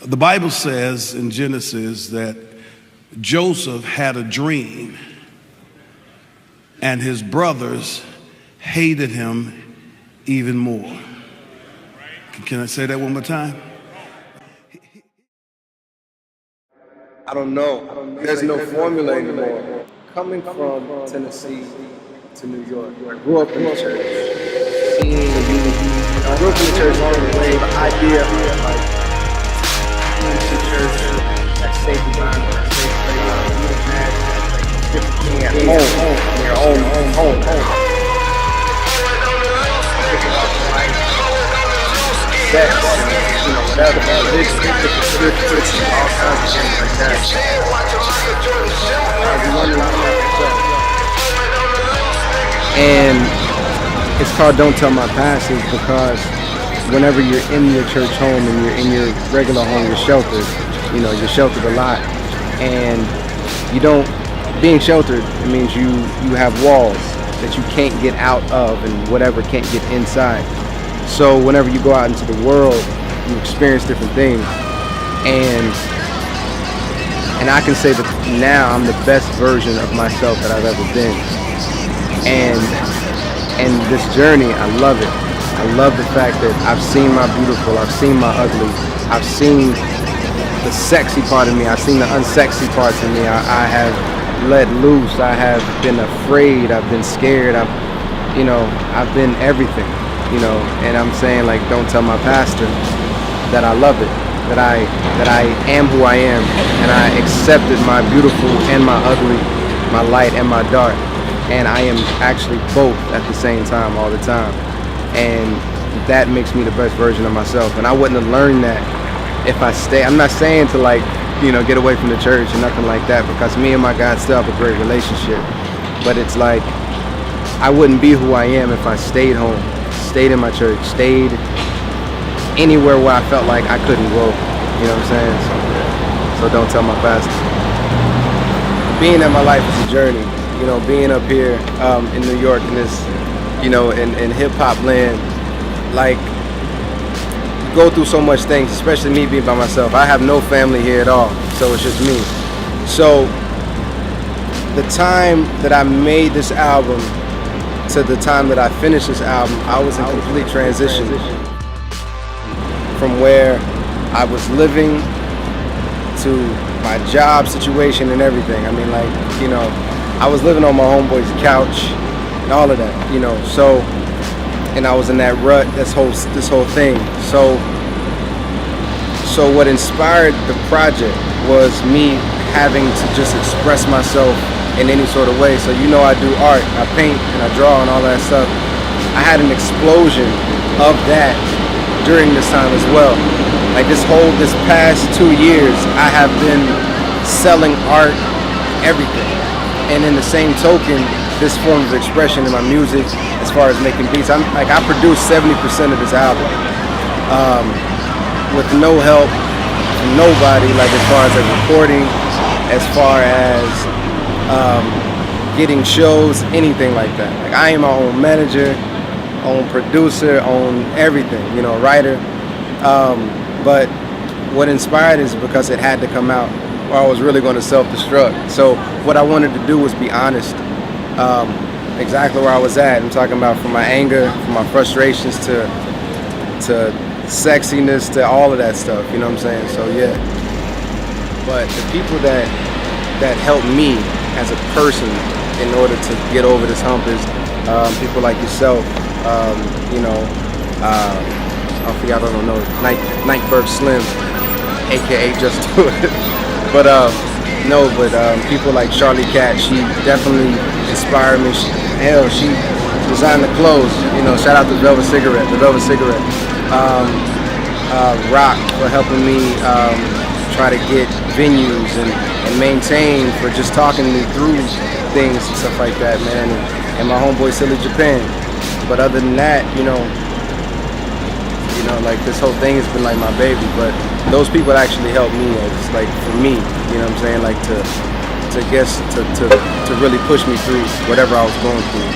The Bible says in Genesis that Joseph had a dream and his brothers hated him even more. Can I say that one more time? I don't know. There's no formula anymore. Coming from Tennessee to New York, I grew up in the church. I grew up in the church all the way. The idea of like going to church, that safe environment, that safe place, different thing at home, in your own home. Sex, whatever, religion, spirituality, all kinds of things like that. And it's called Don't Tell My Pastors because whenever you're in your church home and you're in your regular home, you're sheltered. You're sheltered a lot. And being sheltered, it means you have walls that you can't get out of and whatever can't get inside. So whenever you go out into the world, you experience different things. And I can say that now I'm the best version of myself that I've ever been. And this journey, I love it. I love the fact that I've seen my beautiful, I've seen my ugly, I've seen the sexy part of me, I've seen the unsexy parts of me. I have let loose, I have been afraid, I've been scared, I've been everything. And I'm saying, like, don't tell my pastor that I love it, that I am who I am, and I accepted my beautiful and my ugly, my light and my dark, and I am actually both at the same time all the time, and that makes me the best version of myself. And I wouldn't have learned that if I stay. I'm not saying to get away from the church or nothing like that, because me and my God still have a great relationship, but it's like I wouldn't be who I am if I stayed home, stayed in my church, stayed anywhere where I felt like I couldn't grow. You know what I'm saying? So don't tell my pastor. Being in my life is a journey. Being up here in New York in this, in hip hop land, like, you go through so much things, especially me being by myself. I have no family here at all, so it's just me. So the time that I made this album to the time that I finished this album, I was in complete transition from where I was living to my job situation and everything. I mean, I was living on my homeboy's couch and all of that, so, and I was in that rut, this whole thing. So what inspired the project was me having to just express myself in any sort of way. So I do art, I paint and I draw and all that stuff. I had an explosion of that during this time as well. Like this past 2 years, I have been selling art, everything. And in the same token, this form of expression in my music, as far as making beats, I produced 70% of this album with no help from nobody, as far as recording, as far as getting shows, anything like that. I am my own manager, own producer, own everything, writer. But what inspired is because it had to come out, or I was really going to self-destruct. So what I wanted to do was be honest, exactly where I was at. I'm talking about from my anger, from my frustrations to sexiness, to all of that stuff, you know what I'm saying? So yeah. But the people that helped me as a person in order to get over this hump is people like yourself, I forgot, I don't know, Nightbird Slim, aka JustDoIt. But people like Charlie Cat, she definitely inspired me. She designed the clothes. Shout out to the Velvet Cigarette. Rock for helping me try to get venues and maintain, for just talking me through things and stuff like that, man. And my homeboy Silly Japan. But other than that, this whole thing has been like my baby. But those people actually helped me, for me, you know what I'm saying, to really push me through whatever I was going through.